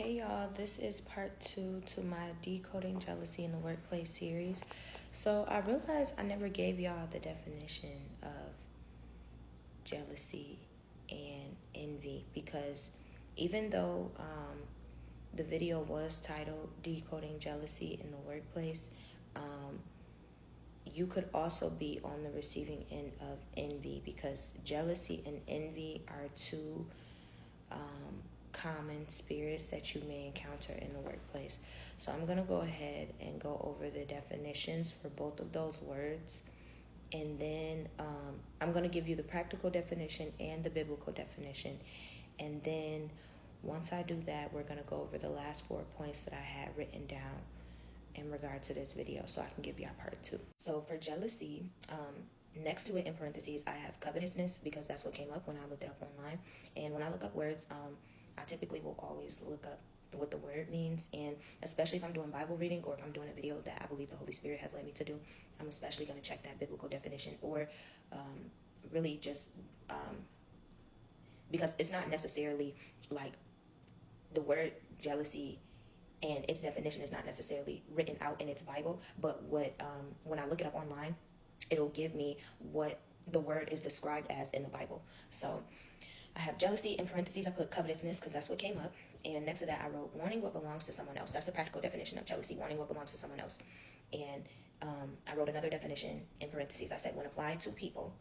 Hey y'all, this is part 2 to my Decoding Jealousy in the Workplace series. So I realized I never gave y'all the definition of jealousy and envy because even though the video was titled Decoding Jealousy in the Workplace, you could also be on the receiving end of envy because jealousy and envy are two common spirits that you may encounter in the workplace. So I'm going to go ahead and go over the definitions for both of those words. And then I'm going to give you the practical definition and the biblical definition. And then once I do that, we're going to go over the last 4 points that I had written down in regard to this video so I can give y'all part 2. So for jealousy, next to it in parentheses, I have covetousness because that's what came up when I looked it up online. And when I look up words, I typically will always look up what the word means, and especially if I'm doing Bible reading or if I'm doing a video that I believe the Holy Spirit has led me to do, I'm especially going to check that biblical definition or really just because it's not necessarily like the word jealousy and its definition is not necessarily written out in its Bible, but what when I look it up online, it'll give me what the word is described as in the Bible. So I have jealousy in parentheses. I put covetousness because that's what came up. And next to that, I wrote wanting what belongs to someone else. That's the practical definition of jealousy, wanting what belongs to someone else. And I wrote another definition in parentheses. I said when applied to people,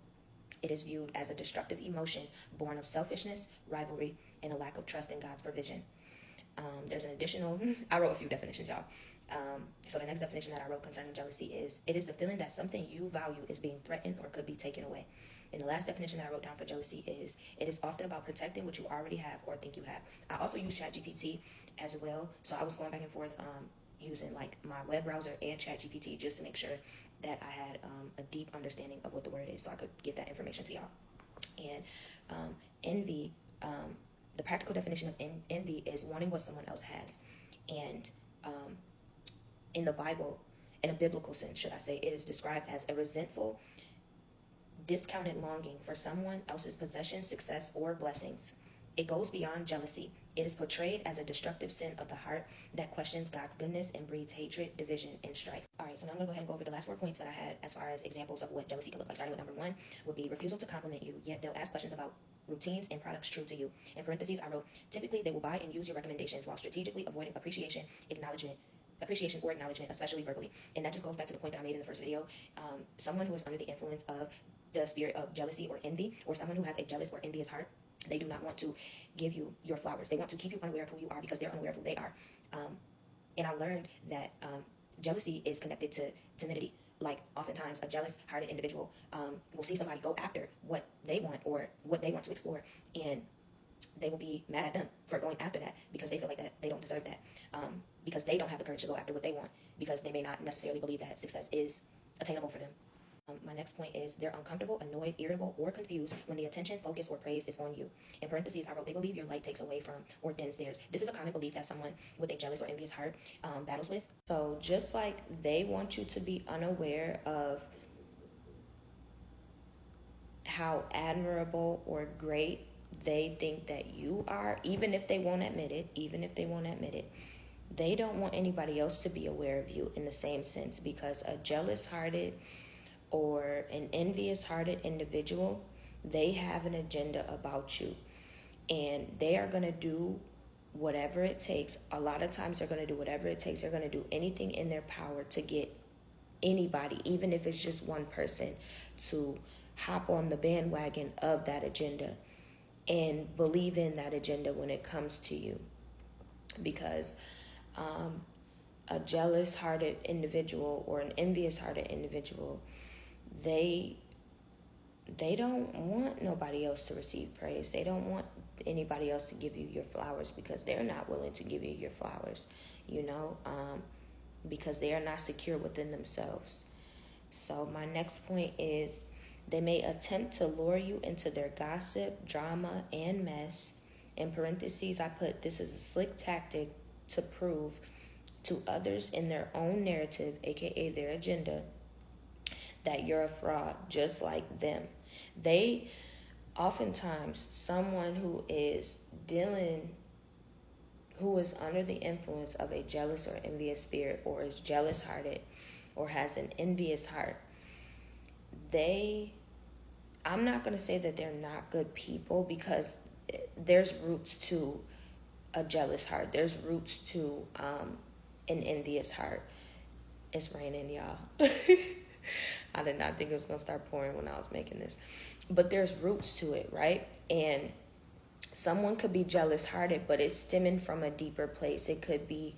it is viewed as a destructive emotion born of selfishness, rivalry, and a lack of trust in God's provision. There's an additional, I wrote a few definitions, y'all. So the next definition that I wrote concerning jealousy is, it is the feeling that something you value is being threatened or could be taken away. And the last definition that I wrote down for jealousy is, it is often about protecting what you already have or think you have. I also use ChatGPT as well. So I was going back and forth using like my web browser and ChatGPT just to make sure that I had a deep understanding of what the word is so I could get that information to y'all. And envy, the practical definition of envy is wanting what someone else has. And in the Bible, in a biblical sense, should I say, it is described as a resentful, discounted longing for someone else's possession, success, or blessings. It goes beyond jealousy. It is portrayed as a destructive sin of the heart that questions God's goodness and breeds hatred, division, and strife. All right, so now I'm going to go ahead and go over the last 4 points that I had as far as examples of what jealousy could look like. Starting with number 1 would be refusal to compliment you, yet they'll ask questions about routines and products true to you. In parentheses, I wrote, typically they will buy and use your recommendations while strategically avoiding appreciation or acknowledgement, especially verbally. And that just goes back to the point that I made in the first video. Someone who is under the influence of the spirit of jealousy or envy, or someone who has a jealous or envious heart, they do not want to give you your flowers. They want to keep you unaware of who you are because they're unaware of who they are. And I learned that jealousy is connected to timidity. Like oftentimes a jealous-hearted individual will see somebody go after what they want or what they want to explore, and they will be mad at them for going after that because they feel like that they don't deserve that, because they don't have the courage to go after what they want because they may not necessarily believe that success is attainable for them. My next point is they're uncomfortable, annoyed, irritable, or confused when the attention, focus, or praise is on you. In parentheses, I wrote, they believe your light takes away from or dims theirs. This is a common belief that someone with a jealous or envious heart battles with. So just like they want you to be unaware of how admirable or great they think that you are, even if they won't admit it, they don't want anybody else to be aware of you in the same sense, because a jealous-hearted or an envious-hearted individual, they have an agenda about you, and they are going to do whatever it takes. A lot of times they're going to do whatever it takes. They're going to do anything in their power to get anybody, even if it's just one person, to hop on the bandwagon of that agenda and believe in that agenda when it comes to you. Because a jealous-hearted individual or an envious-hearted individual, they don't want nobody else to receive praise. They don't want anybody else to give you your flowers because they're not willing to give you your flowers, because they are not secure within themselves. So my next point is they may attempt to lure you into their gossip, drama, and mess. In parentheses, I put, this is a slick tactic to prove to others in their own narrative, aka their agenda, that you're a fraud just like them. They oftentimes, someone who is dealing who is under the influence of a jealous or envious spirit, or is jealous hearted, or has an envious heart, I'm not going to say that they're not good people, because there's roots to a jealous heart. There's roots to an envious heart. It's raining, y'all. I did not think it was going to start pouring when I was making this. But there's roots to it, right? And someone could be jealous-hearted, but it's stemming from a deeper place. It could be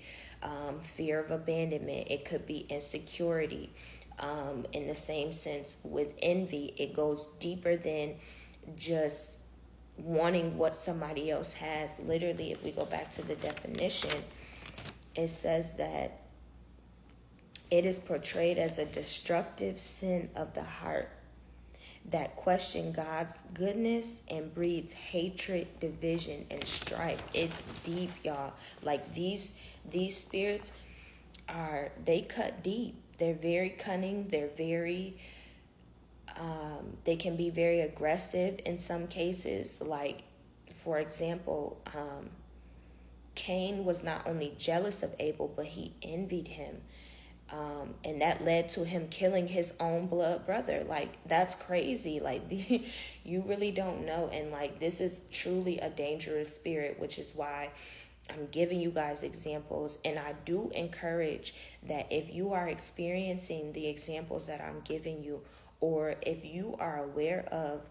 fear of abandonment. It could be insecurity. In the same sense, with envy, it goes deeper than just wanting what somebody else has. Literally, if we go back to the definition, it says that it is portrayed as a destructive sin of the heart that question God's goodness and breeds hatred, division, and strife. It's deep, y'all. Like these spirits they cut deep. They're very cunning. They're very they can be very aggressive in some cases. Like, for example, Cain was not only jealous of Abel, but he envied him. And that led to him killing his own blood brother. Like, that's crazy. Like, you really don't know. And like, this is truly a dangerous spirit, which is why I'm giving you guys examples. And I do encourage that if you are experiencing the examples that I'm giving you, or if you are aware of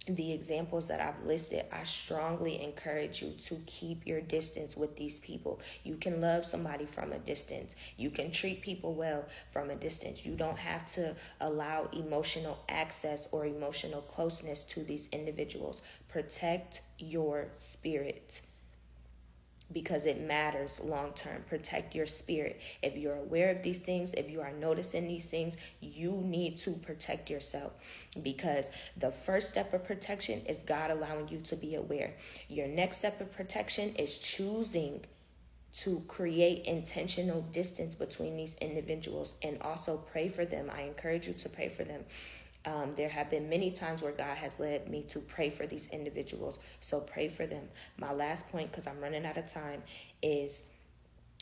the examples that I've listed, I strongly encourage you to keep your distance with these people. You can love somebody from a distance. You can treat people well from a distance. You don't have to allow emotional access or emotional closeness to these individuals. Protect your spirit, because it matters long term. Protect your spirit. If you're aware of these things, if you are noticing these things, you need to protect yourself, because the first step of protection is God allowing you to be aware. Your next step of protection is choosing to create intentional distance between these individuals, and also pray for them. I encourage you to pray for them. There have been many times where God has led me to pray for these individuals. So pray for them. My last point, because I'm running out of time, is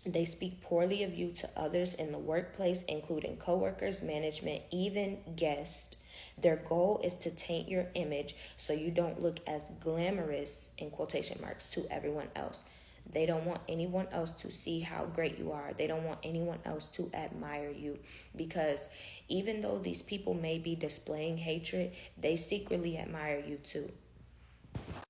they speak poorly of you to others in the workplace, including coworkers, management, even guests. Their goal is to taint your image so you don't look as glamorous, in quotation marks, to everyone else. They don't want anyone else to see how great you are. They don't want anyone else to admire you, because even though these people may be displaying hatred, they secretly admire you too.